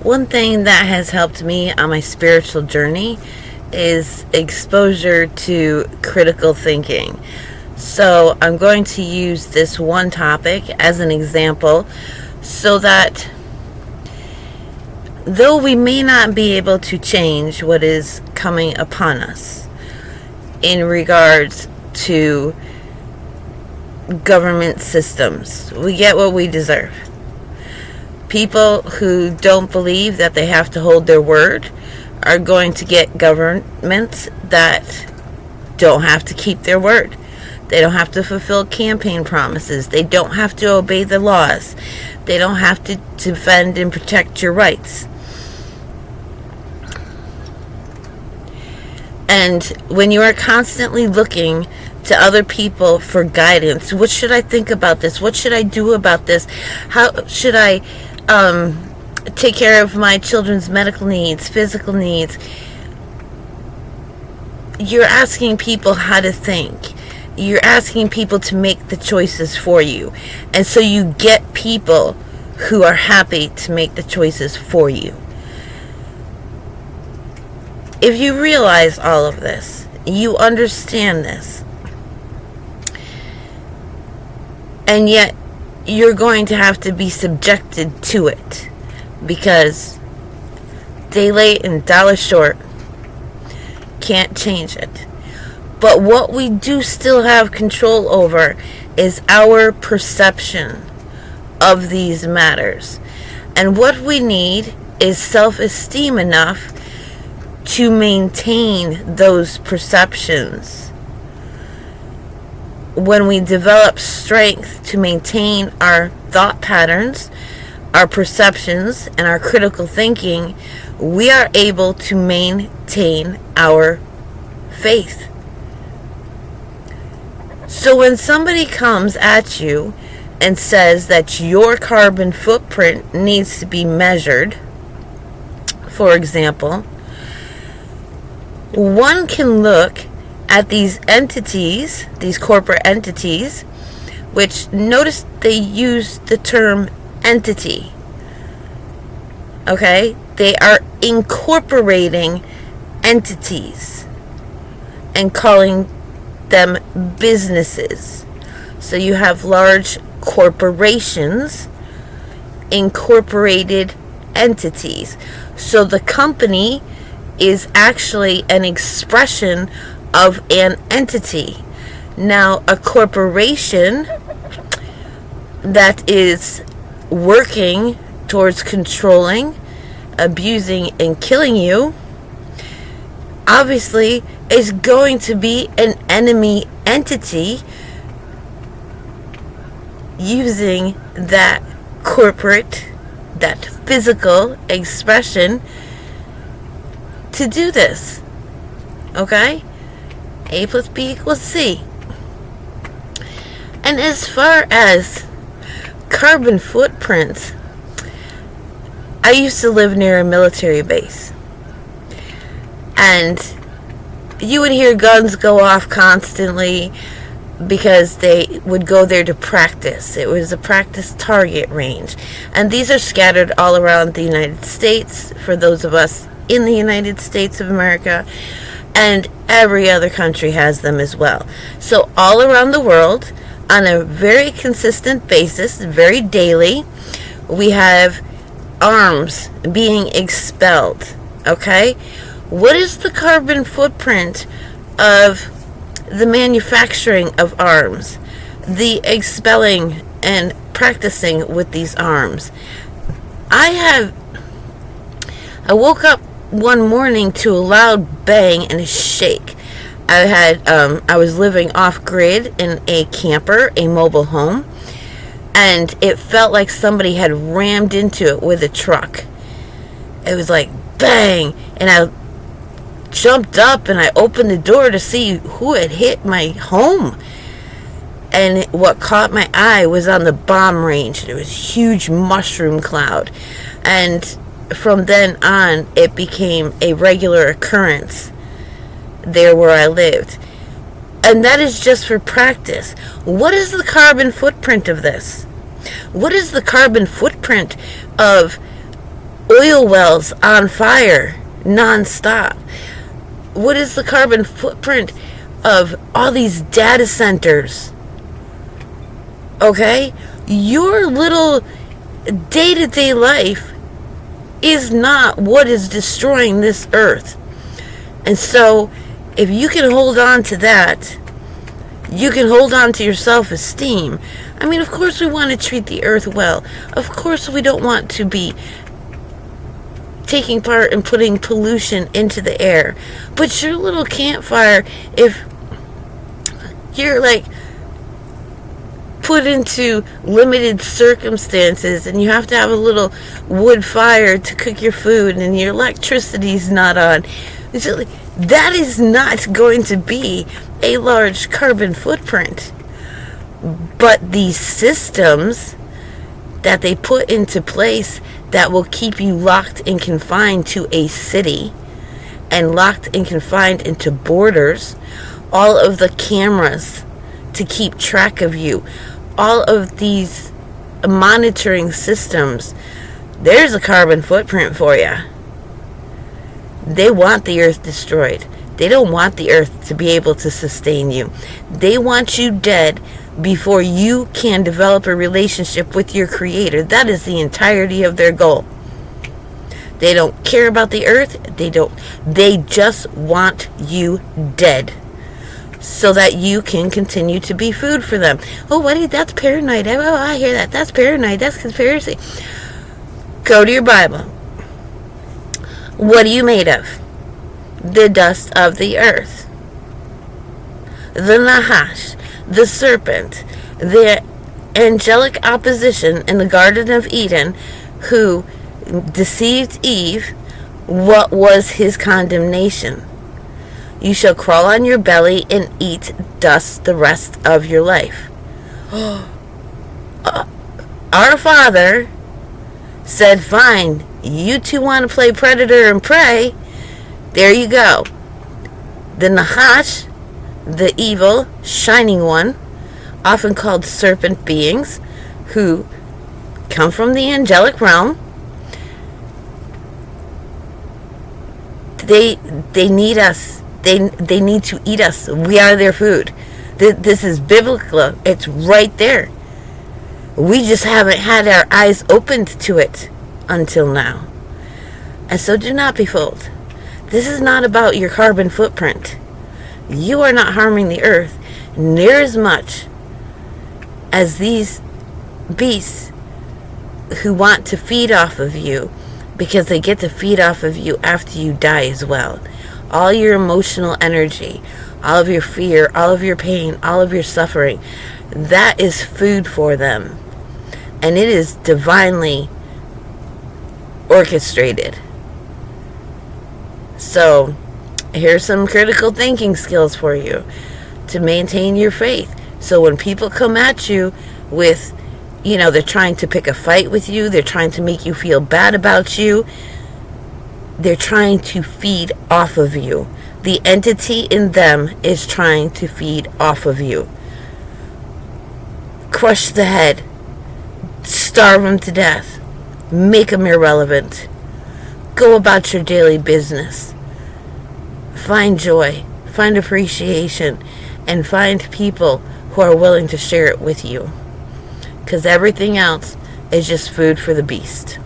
One thing that has helped me on my spiritual journey is exposure to critical thinking. So I'm going to use this one topic as an example so that though we may not be able to change what is coming upon us in regards to government systems, we get what we deserve. People who don't believe that they have to hold their word are going to get governments that don't have to keep their word. They don't have to fulfill campaign promises. They don't have to obey the laws. They don't have to defend and protect your rights. And when you are constantly looking to other people for guidance, what should I think about this? What should I do about this? How should I take care of my children's medical needs, physical needs? You're asking people how to think. You're asking people to make the choices for you. And so you get people who are happy to make the choices for you. If you realize all of this, you understand this, and yet you're going to have to be subjected to it, because day late and dollar short, can't change it. But what we do still have control over is our perception of these matters. And what we need is self-esteem enough to maintain those perceptions. When we develop strength to maintain our thought patterns, our perceptions, and our critical thinking, we are able to maintain our faith. So when somebody comes at you and says that your carbon footprint needs to be measured, for example, one can look at these entities, these corporate entities, which notice they use the term entity. Okay? They are incorporating entities and calling them businesses. So you have large corporations, incorporated entities. So the company is actually an expression of an entity. Now, a corporation that is working towards controlling, abusing, and killing you, obviously is going to be an enemy entity using that corporate, that physical expression to do this. Okay? A plus B equals C. And as far as carbon footprints, I used to live near a military base. And you would hear guns go off constantly because they would go there to practice. It was a practice target range. And these are scattered all around the United States, for those of us in the United States of America, and every other country has them as well. So all around the world, on a very consistent basis, very daily, we have arms being expelled. Okay? What is the carbon footprint of the manufacturing of arms, the expelling and practicing with these arms? I woke up one morning to a loud bang and a shake. I was living off grid in a camper, a mobile home, and it felt like somebody had rammed into it with a truck. It was like bang, and I jumped up and I opened the door to see who had hit my home. And what caught my eye was on the bomb range. There was a huge mushroom cloud. And from then on, it became a regular occurrence there where I lived. And that is just for practice. What is the carbon footprint of this? What is the carbon footprint of oil wells on fire non-stop. What is the carbon footprint of all these data centers? Okay? Your little day-to-day life is not what is destroying this earth. And so, if you can hold on to that, you can hold on to your self-esteem. I mean, of course we want to treat the earth well. Of course we don't want to be taking part in putting pollution into the air. But your little campfire, if you're like put into limited circumstances and you have to have a little wood fire to cook your food and your electricity's not on, that is not going to be a large carbon footprint. But these systems that they put into place that will keep you locked and confined to a city and locked and confined into borders, all of the cameras to keep track of you, all of these monitoring systems, there's a carbon footprint for you. They want the earth destroyed. They don't want the earth to be able to sustain you. They want you dead before you can develop a relationship with your creator. That is the entirety of their goal. They don't care about the earth. They just want you dead so that you can continue to be food for them. Oh, what? That's paranoid. Oh, I hear that. That's paranoid. That's conspiracy. Go to your Bible. What are you made of? The dust of the earth. The Nahash, the serpent, the angelic opposition in the Garden of Eden who deceived Eve, what was his condemnation? You shall crawl on your belly and eat dust the rest of your life. Our Father said, fine, you two want to play predator and prey. There you go. The Nahash, the evil, shining one, often called serpent beings, who come from the angelic realm, they need us. They need to eat us. We are their food. This is biblical. It's right there. We just haven't had our eyes opened to it until now. And so do not be fooled. This is not about your carbon footprint. You are not harming the earth near as much as these beasts who want to feed off of you, because they get to feed off of you after you die as well. All your emotional energy, all of your fear, all of your pain, all of your suffering, that is food for them. And it is divinely orchestrated. So, here's some critical thinking skills for you to maintain your faith. So when people come at you with, they're trying to pick a fight with you, they're trying to make you feel bad about you, they're trying to feed off of you. The entity in them is trying to feed off of you. Crush the head. Starve them to death. Make them irrelevant. Go about your daily business. Find joy. Find appreciation. And find people who are willing to share it with you. Because everything else is just food for the beast.